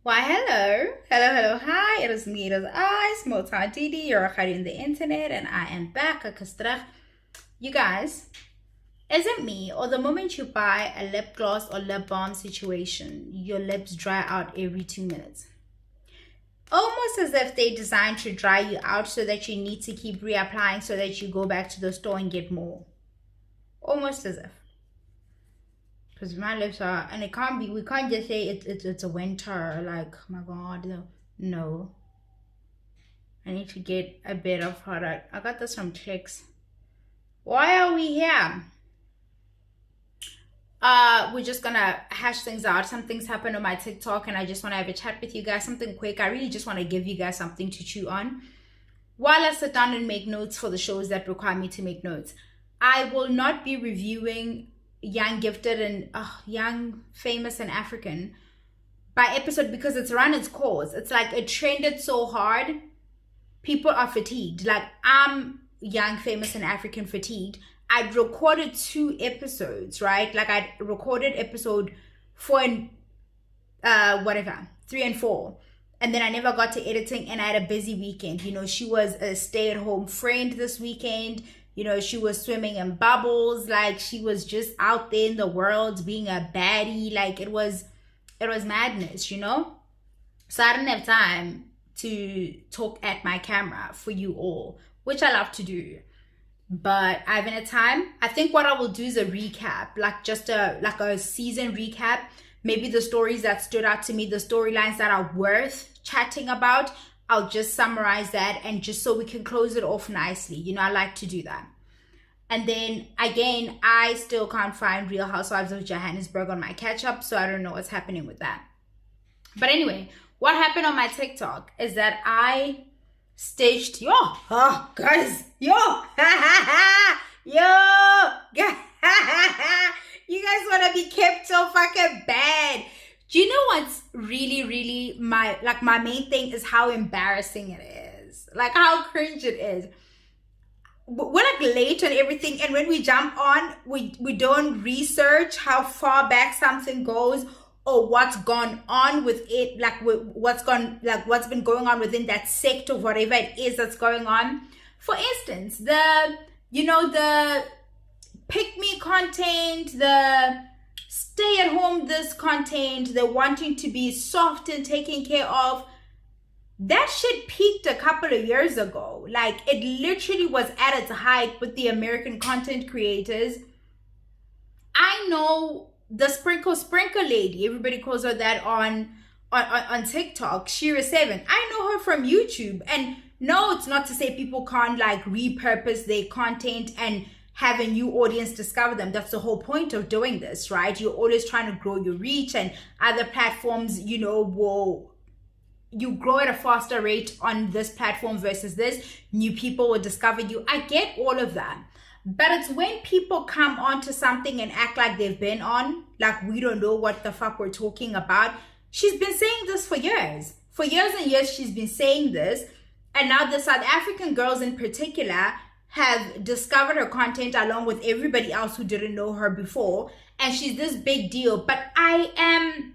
Why, hello. Hello, hi. It is me, it is I, Small Town Didi. You're in the internet, and I am back. You guys, is it me, or the moment you buy a lip gloss or lip balm situation, your lips dry out every 2 minutes? Almost as if they designed to dry you out so that you need to keep reapplying so that you go back to the store and get more. Almost as if. Because my lips are, and it can't be, we can't just say it's a winter, like, oh my god, no. I need to get a bit of product. I got this from Clicks. Why are we here? We're just gonna hash things out. Some things happened on my TikTok and I just want to have a chat with you guys, something quick. I really just want to give you guys something to chew on while I sit down and make notes for the shows that require me to make notes. I will not be reviewing Young Gifted and Young Famous and African by episode because it's run its course. It's like it trended so hard, people are fatigued. Like, I'm Young Famous and African fatigued. I'd recorded 2 episodes, right? Like, I'd recorded episode 4 and 3 and 4, and then I never got to editing, and I had a busy weekend. She was a stay-at-home friend this weekend. She was swimming in bubbles. Like, she was just out there in the world being a baddie. Like, it was madness, So I didn't have time to talk at my camera for you all, which I love to do. But I haven't had time. I think what I will do is a recap, like just a season recap. Maybe the stories that stood out to me, the storylines that are worth chatting about, I'll just summarize that, and just so we can close it off nicely. I like to do that. And then again, I still can't find Real Housewives of Johannesburg on my catch up, so I don't know what's happening with that. But anyway, what happened on my TikTok is that I staged, guys, you guys want to be kept so fucking bad. Do you know what's really my main thing is how embarrassing it is, like how cringe it is. We're like late on everything, and when we jump on, we don't research how far back something goes or what's gone on with it, what's been going on within that sector, whatever it is that's going on. For instance, the pick me content, the stay at home this content, the wanting to be soft and taken care of, that shit peaked a couple of years ago. Like, it literally was at its height with the American content creators. I know the sprinkle lady, everybody calls her that on TikTok, Shira7. I know her from YouTube. And no, it's not to say people can't like repurpose their content and have a new audience discover them. That's the whole point of doing this, right? You're always trying to grow your reach, and other platforms, you grow at a faster rate on this platform versus this. New people will discover you. I get all of that. But it's when people come onto something and act like they've been on, like we don't know what the fuck we're talking about. She's been saying this for years. For years and years, she's been saying this. And now the South African girls in particular have discovered her content along with everybody else who didn't know her before. And she's this big deal. But I'm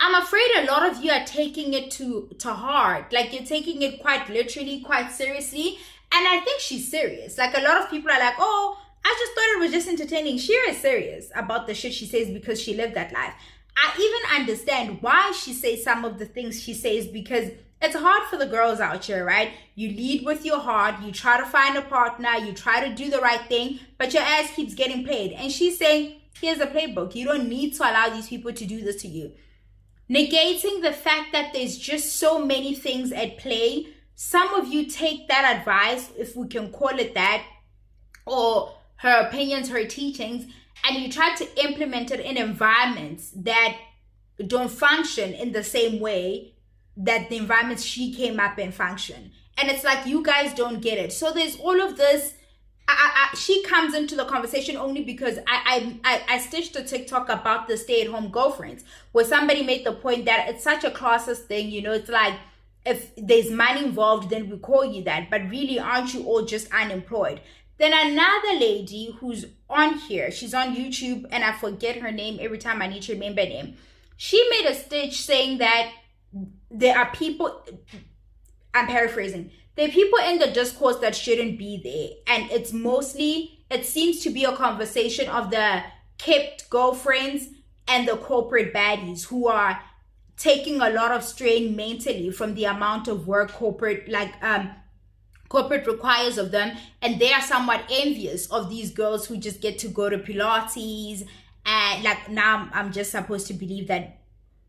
afraid a lot of you are taking it to heart. Like, you're taking it quite literally, quite seriously. And I think she's serious. Like, a lot of people are like, oh, I just thought it was just entertaining. She is serious about the shit she says because she lived that life. I even understand why she says some of the things she says, because it's hard for the girls out here, right? You lead with your heart. You try to find a partner. You try to do the right thing, but your ass keeps getting played. And she's saying, here's a playbook. You don't need to allow these people to do this to you. Negating the fact that there's just so many things at play. Some of you take that advice, if we can call it that, or her opinions, her teachings, and you try to implement it in environments that don't function in the same way that the environments she came up in function. And it's like, you guys don't get it. So there's all of this. She comes into the conversation only because I stitched a TikTok about the stay-at-home girlfriends, where somebody made the point that it's such a classist thing. It's like, if there's money involved, then we call you that. But really, aren't you all just unemployed? Then another lady who's on here, she's on YouTube, and I forget her name every time I need to remember her name. She made a stitch saying that there are people, I'm paraphrasing, there are people in the discourse that shouldn't be there. And it's mostly, it seems to be a conversation of the kept girlfriends and the corporate baddies who are taking a lot of strain mentally from the amount of work corporate requires of them, and they are somewhat envious of these girls who just get to go to Pilates. And like, now I'm just supposed to believe that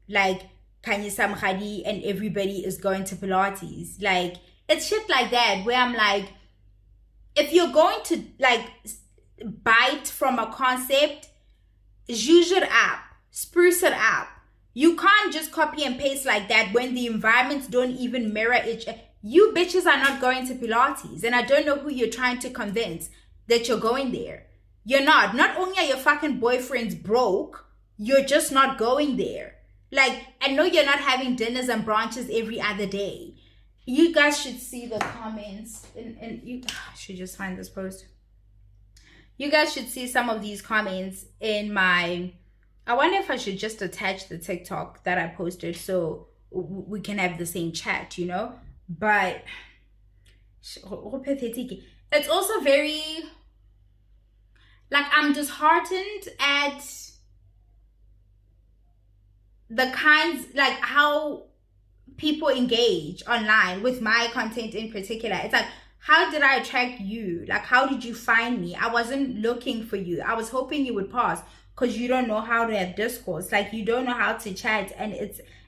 like Kanye Samkhadi and everybody is going to Pilates. Like, it's shit like that where I'm like, if you're going to like bite from a concept, zhuzh it up, spruce it up. You can't just copy and paste like that when the environments don't even mirror each. You bitches are not going to Pilates, and I don't know who you're trying to convince that you're going there. You're not. Not only are your fucking boyfriends broke, you're just not going there. Like, I know you're not having dinners and brunches every other day. You guys should see the comments, and you I should just find this post. You guys should see some of these comments in my, I wonder if I should just attach the TikTok that I posted so we can have the same chat, you know? But it's also very, like, I'm disheartened at the kinds, like how people engage online with my content in particular. It's like, how did I attract you? Like, how did you find me? I wasn't looking for you. I was hoping you would pass, because you don't know how to have discourse. Like, you don't know how to chat, and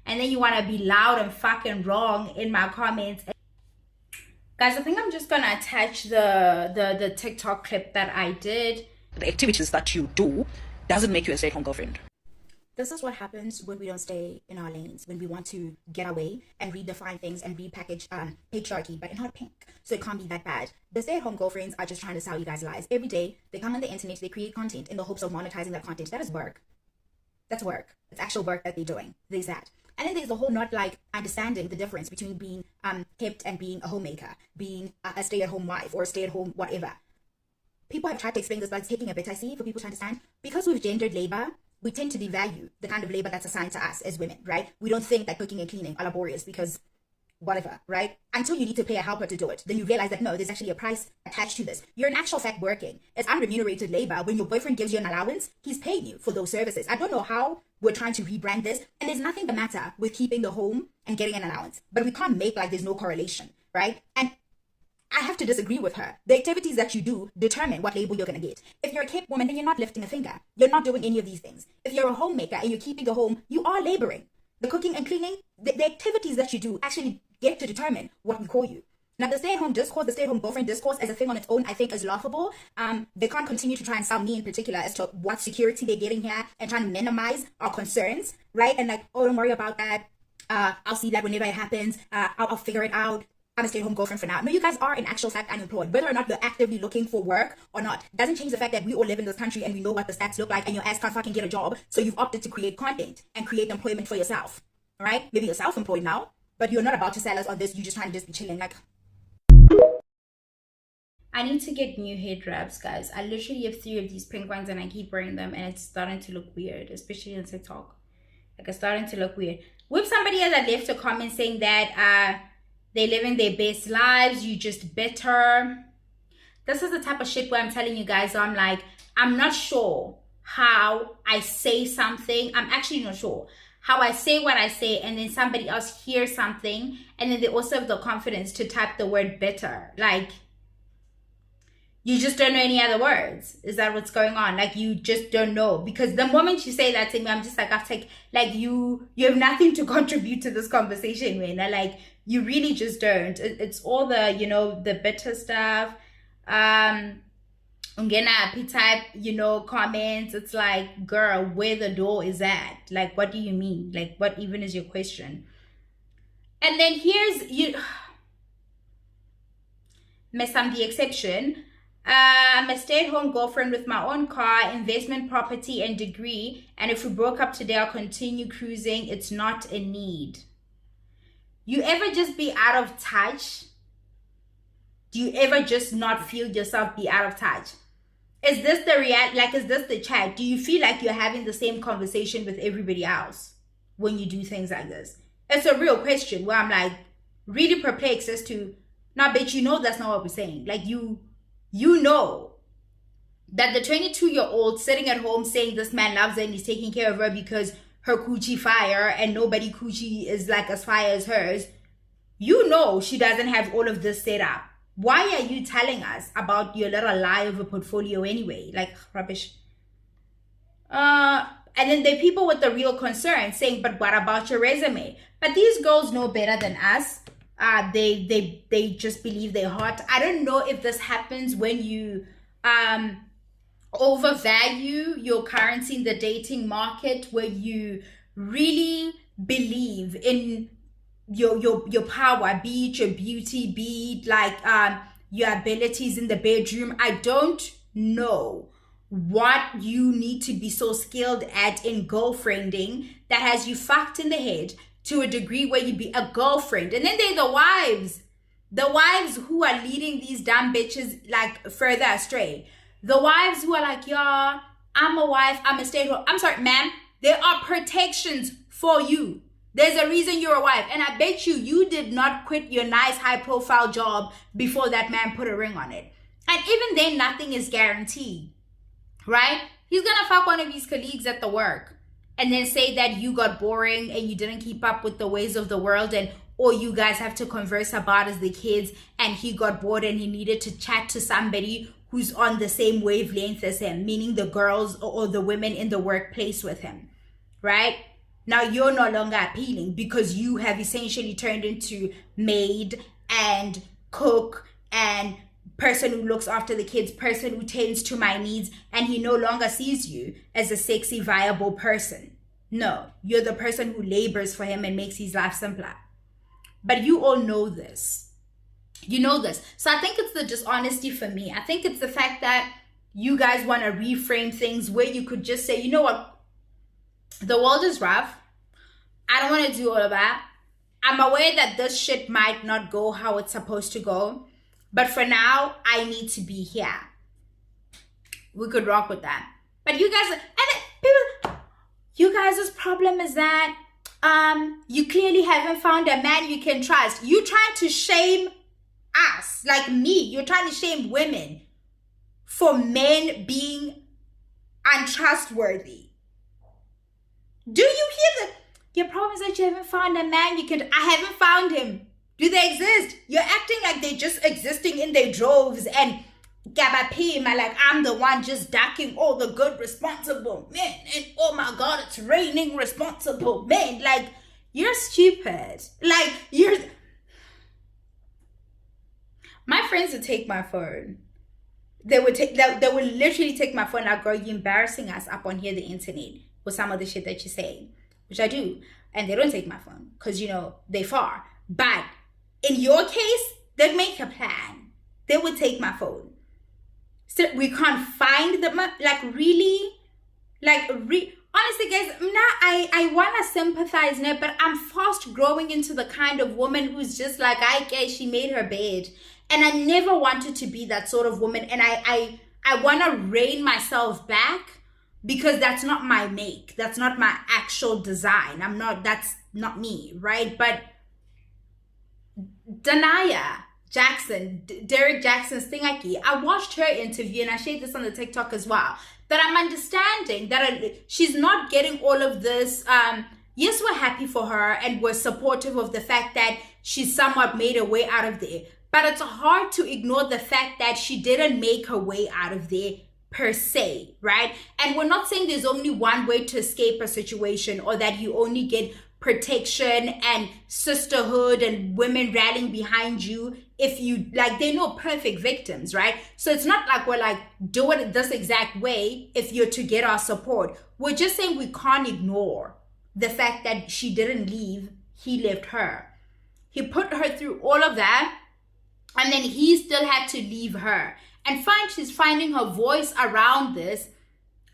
then you want to be loud and fucking wrong in my comments. Guys, I think I'm just gonna attach the TikTok clip that I did. The activities that you do doesn't make you a stay-at-home girlfriend. This is what happens when we don't stay in our lanes, when we want to get away and redefine things and repackage patriarchy, but in hot pink. So it can't be that bad. The stay-at-home girlfriends are just trying to sell you guys lies. Every day, they come on the internet, they create content in the hopes of monetizing that content. That is work. That's work. It's actual work that they're doing. There's that. And then there's the whole not like understanding the difference between being kept and being a homemaker, being a stay-at-home wife or a stay-at-home whatever. People have tried to explain this, but it's taking a bit, I see, for people to understand. Because we've gendered labor, we tend to devalue the kind of labor that's assigned to us as women, right? We don't think that cooking and cleaning are laborious because whatever, right? Until you need to pay a helper to do it. Then you realize that no, there's actually a price attached to this. You're in actual fact working. It's unremunerated labor. When your boyfriend gives you an allowance, he's paying you for those services. I don't know how we're trying to rebrand this. And there's nothing the matter with keeping the home and getting an allowance. But we can't make like there's no correlation, right? And I have to disagree with her. The activities that you do determine what label you're going to get. If you're a kept woman, then you're not lifting a finger. You're not doing any of these things. If you're a homemaker and you're keeping the home, you are laboring. The cooking and cleaning, the activities that you do actually get to determine what we call you. Now, the stay-at-home discourse, the stay-at-home girlfriend discourse as a thing on its own, I think is laughable. They can't continue to try and sell me in particular as to what security they're getting here and trying to minimize our concerns, right? And like, oh, don't worry about that. I'll see that whenever it happens. I'll figure it out. I'm a stay-at-home girlfriend for now. No, you guys are in actual fact unemployed. Whether or not you're actively looking for work or not doesn't change the fact that we all live in this country and we know what the stats look like, and your ass can't fucking get a job. So you've opted to create content and create employment for yourself. All right? Maybe you're self-employed now, but you're not about to sell us on this. You're just trying to just be chilling. Like, I need to get new head wraps, guys. I literally have 3 of these pink ones and I keep wearing them, and it's starting to look weird, especially on TikTok. Like, it's starting to look weird. With somebody else that left a comment saying that they're living their best lives, you just bitter. This is the type of shit where I'm telling you guys, I'm like, I'm not sure how I say something. I'm actually not sure how I say what I say, and then somebody else hears something, and then they also have the confidence to type the word bitter. Like, you just don't know any other words. Is that what's going on? Like, you just don't know. Because the moment you say that to me, I'm just like, like, you have nothing to contribute to this conversation, man. Like, you really just don't. It's all the, you know, the bitter stuff. Ungena type, you know, comments. It's like, girl, where the door is at? Like, what do you mean? Like, what even is your question? And then here's, Miss I'm the exception. I'm a stay-at-home girlfriend with my own car, investment property, and degree. And if we broke up today, I'll continue cruising. It's not a need. You ever just be out of touch? Do you ever just not feel yourself be out of touch? Is this the is this the chat? Do you feel like you're having the same conversation with everybody else? when you do things like this? It's a real question where I'm like really perplexed as to, nah, bitch, you know that's not what we're saying. Like you know that the 22-year-old sitting at home saying this man loves her and he's taking care of her because her coochie fire and nobody coochie is like as fire as hers. You know she doesn't have all of this set up. Why are you telling us about your little lie of a portfolio anyway? Like, rubbish. And then there are people with the real concern saying, but what about your resume? But these girls know better than us. They just believe they're hot. I don't know if this happens when you overvalue your currency in the dating market, where you really believe in your power, be it your beauty, be it like your abilities in the bedroom. I don't know what you need to be so skilled at in girlfriending that has you fucked in the head to a degree where you be a girlfriend. And then they're the wives who are leading these dumb bitches like further astray. The wives who are like, yeah, I'm a wife, I'm a stay-at-home. I'm sorry, ma'am, there are protections for you. There's a reason you're a wife. And I bet you did not quit your nice high-profile job before that man put a ring on it. And even then, nothing is guaranteed, right? He's going to fuck one of his colleagues at the work and then say that you got boring and you didn't keep up with the ways of the world, and all you guys have to converse about is the kids, and he got bored and he needed to chat to somebody who's on the same wavelength as him, meaning the girls or the women in the workplace with him, right? Now you're no longer appealing because you have essentially turned into maid and cook and person who looks after the kids, person who tends to my needs, and he no longer sees you as a sexy, viable person. No, you're the person who labors for him and makes his life simpler. But you all know this. You know this. So I think it's the dishonesty for me. I think it's the fact that you guys want to reframe things where you could just say, you know what? The world is rough. I don't want to do all of that. I'm aware that this shit might not go how it's supposed to go. But for now, I need to be here. We could rock with that. But you guys, you guys' problem is that you clearly haven't found a man you can trust. You trying to shame us, like me. You're trying to shame women for men being untrustworthy. Do you hear that? Your problem is that you haven't found a man you can. I haven't found him. Do they exist? You're acting like they're just existing in their droves and Gabapim, like I'm the one just ducking all the good responsible men, and oh my god, it's raining responsible men. Like, you're stupid. Like, my friends would take my phone. They would literally take my phone like, girl, you're embarrassing us up on here the internet with some of the shit that you say, which I do. And they don't take my phone because, you know, they far. But in your case, they'd make a plan. They would take my phone. So we can't find them. Like, really? Like, honestly, guys, I want to sympathize now, but I'm fast growing into the kind of woman who's just like, I guess she made her bed. And I never wanted to be that sort of woman. And I want to rein myself back because that's not my make. That's not my actual design. That's not me, right? But Danaya Jackson, Derek Jackson's Thingaki, I watched her interview and I shared this on the TikTok as well, that I'm understanding that she's not getting all of this. Yes, we're happy for her and we're supportive of the fact that she's somewhat made her way out of there. But it's hard to ignore the fact that she didn't make her way out of there per se, right? And we're not saying there's only one way to escape a situation or that you only get protection and sisterhood and women rallying behind you if you, like, they're no perfect victims, right? So it's not like we're like, do it this exact way if you're to get our support. We're just saying we can't ignore the fact that she didn't leave, he left her. He put her through all of that, and then he still had to leave her. And fine, she's finding her voice around this,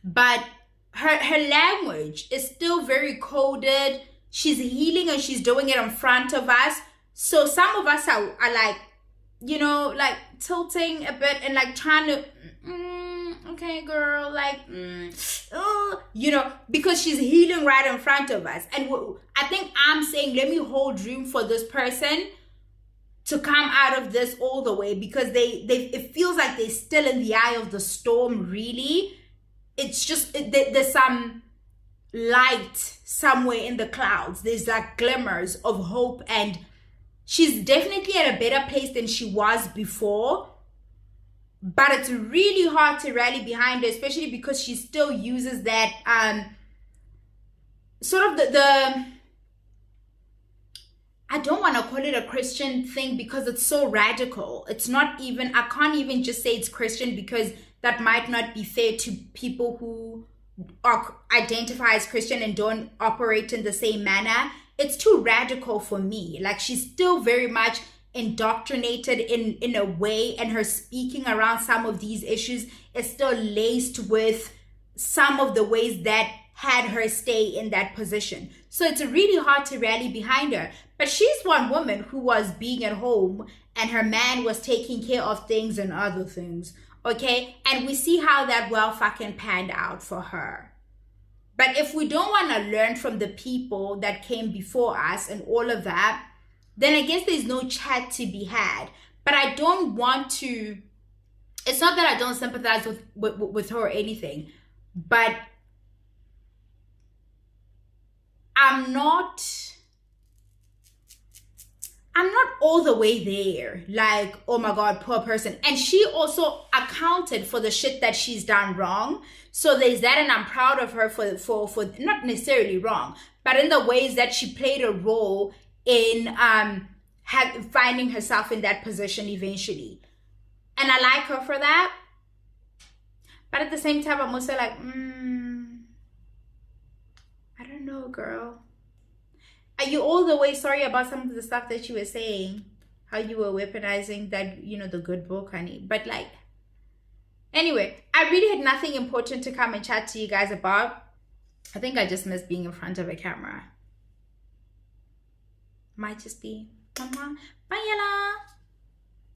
but her language is still very coded. She's healing and she's doing it in front of us. So some of us are like, you know, like tilting a bit and like trying to, okay, girl, like, you know, because she's healing right in front of us. And I think I'm saying, let me hold room for this person to come out of this all the way, because it feels like they're still in the eye of the storm, really. It's just, there's some light somewhere in the clouds. There's like glimmers of hope, and she's definitely at a better place than she was before. But it's really hard to rally behind her, especially because she still uses that sort of the I don't want to call it a Christian thing because it's so radical. It's not even, I can't even just say it's Christian, because that might not be fair to people who identify as Christian and don't operate in the same manner. It's too radical for me. Like, she's still very much indoctrinated in a way, and her speaking around some of these issues is still laced with some of the ways that had her stay in that position. So it's really hard to rally behind her. But she's one woman who was being at home and her man was taking care of things and other things, okay? And we see how that well fucking panned out for her. But if we don't want to learn from the people that came before us and all of that, then I guess there's no chat to be had. But I don't want to, it's not that I don't sympathize with her or anything, but I'm not all the way there. Like, oh my God, poor person. And she also accounted for the shit that she's done wrong. So there's that, and I'm proud of her for not necessarily wrong, but in the ways that she played a role in finding herself in that position eventually. And I like her for that. But at the same time, I'm also like, I don't know, girl. Are you all the way sorry about some of the stuff that you were saying? How you were weaponizing that, you know, the good book, honey. But like, anyway, I really had nothing important to come and chat to you guys about. I think I just miss being in front of a camera. Might just be. Bye, Yella.